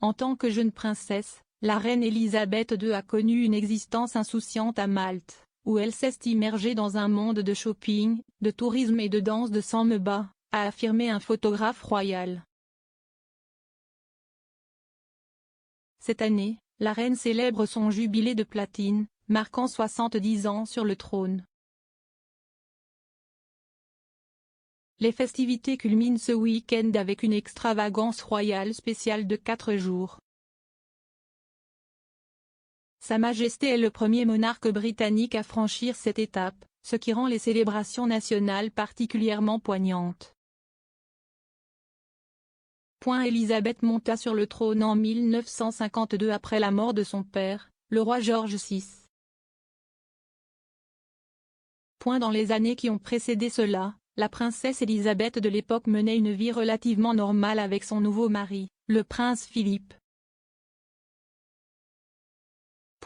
En tant que jeune princesse, la reine Elisabeth II a connu une existence insouciante à Malte, où elle s'est immergée dans un monde de shopping, de tourisme et de danse de samba, a affirmé un photographe royal. Cette année, la reine célèbre son jubilé de platine, marquant 70 ans sur le trône. Les festivités culminent ce week-end avec une extravagance royale spéciale de 4 jours. Sa Majesté est le premier monarque britannique à franchir cette étape, ce qui rend les célébrations nationales particulièrement poignantes. Élisabeth monta sur le trône en 1952 après la mort de son père, le roi George VI. Dans les années qui ont précédé cela, la princesse Élisabeth de l'époque menait une vie relativement normale avec son nouveau mari, le prince Philippe.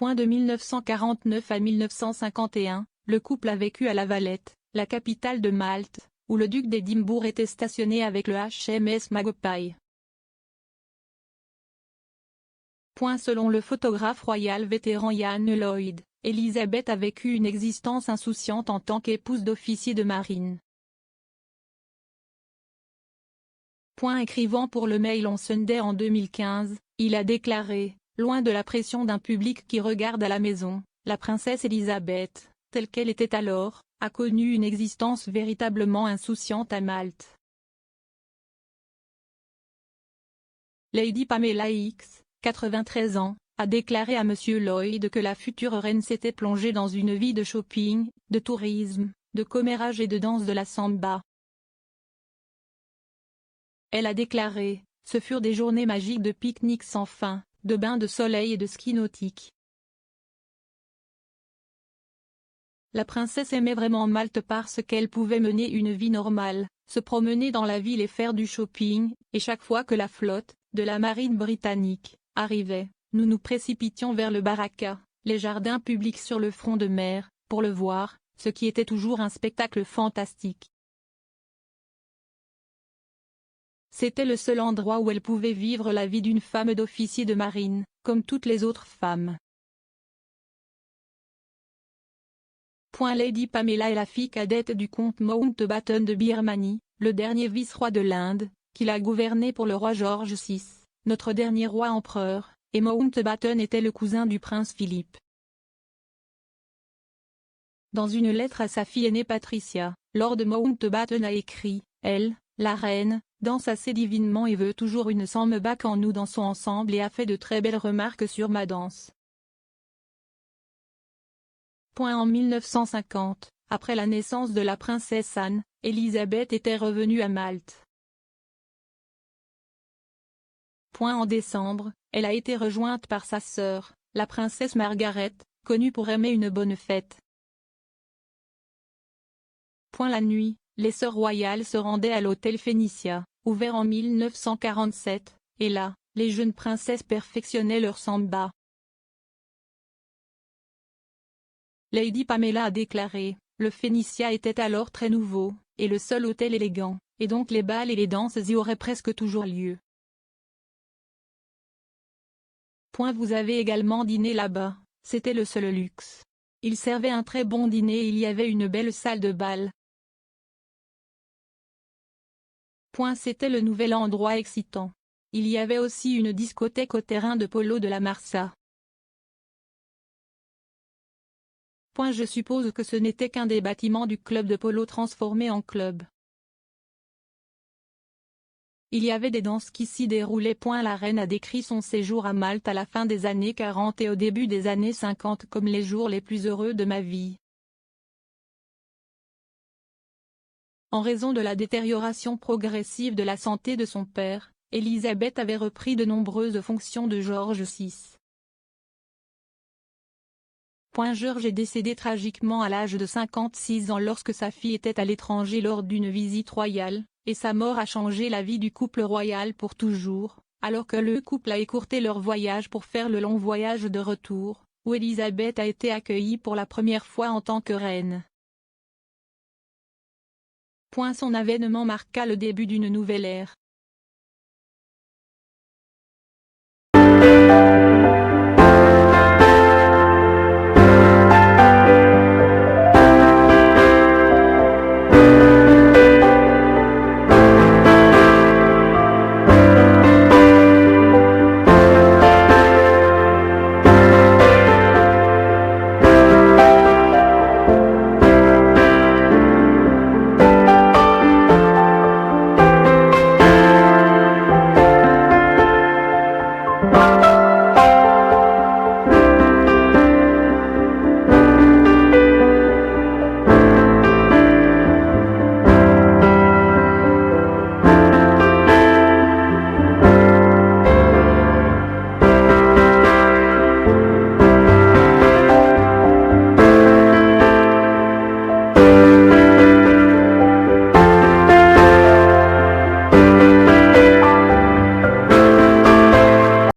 De 1949 à 1951, le couple a vécu à La Valette, la capitale de Malte, où le duc d'Édimbourg était stationné avec le HMS Magpie. Selon le photographe royal vétéran Ian Lloyd, Élisabeth a vécu une existence insouciante en tant qu'épouse d'officier de marine. Écrivant pour le Mail on Sunday en 2015, il a déclaré, loin de la pression d'un public qui regarde à la maison, la princesse Élisabeth, telle qu'elle était alors, a connu une existence véritablement insouciante à Malte. Lady Pamela X, 93 ans, a déclaré à Monsieur Lloyd que la future reine s'était plongée dans une vie de shopping, de tourisme, de commérage et de danse de la samba. Elle a déclaré, ce furent des journées magiques de pique-nique sans fin, de bains de soleil et de ski nautique. La princesse aimait vraiment Malte parce qu'elle pouvait mener une vie normale, se promener dans la ville et faire du shopping, et chaque fois que la flotte, de la marine britannique, arrivait, nous nous précipitions vers le Baraka, les jardins publics sur le front de mer, pour le voir, ce qui était toujours un spectacle fantastique. C'était le seul endroit où elle pouvait vivre la vie d'une femme d'officier de marine, comme toutes les autres femmes. Lady Pamela est la fille cadette du comte Mountbatten de Birmanie, le dernier vice-roi de l'Inde, qu'il a gouverné pour le roi George VI, notre dernier roi empereur, et Mountbatten était le cousin du prince Philippe. Dans une lettre à sa fille aînée Patricia, Lord Mountbatten a écrit, elle, la reine, danse assez divinement et veut toujours une samba quand nous dansons ensemble et a fait de très belles remarques sur ma danse. En 1950, après la naissance de la princesse Anne, Élisabeth était revenue à Malte. En décembre, elle a été rejointe par sa sœur, la princesse Margaret, connue pour aimer une bonne fête. La nuit, les sœurs royales se rendaient à l'hôtel Phénicia, ouvert en 1947, et là, les jeunes princesses perfectionnaient leur samba. Lady Pamela a déclaré, le Phénicia était alors très nouveau, et le seul hôtel élégant, et donc les bals et les danses y auraient presque toujours lieu. Vous avez également dîné là-bas, c'était le seul luxe. Il servait un très bon dîner et il y avait une belle salle de bal. C'était le nouvel endroit excitant. Il y avait aussi une discothèque au terrain de polo de la Marsa. Je suppose que ce n'était qu'un des bâtiments du club de polo transformé en club. Il y avait des danses qui s'y déroulaient. La reine a décrit son séjour à Malte à la fin des années 40 et au début des années 50 comme les jours les plus heureux de ma vie. En raison de la détérioration progressive de la santé de son père, Élisabeth avait repris de nombreuses fonctions de George VI. George est décédé tragiquement à l'âge de 56 ans lorsque sa fille était à l'étranger lors d'une visite royale, et sa mort a changé la vie du couple royal pour toujours, alors que le couple a écourté leur voyage pour faire le long voyage de retour, où Élisabeth a été accueillie pour la première fois en tant que reine. Son avènement marqua le début d'une nouvelle ère,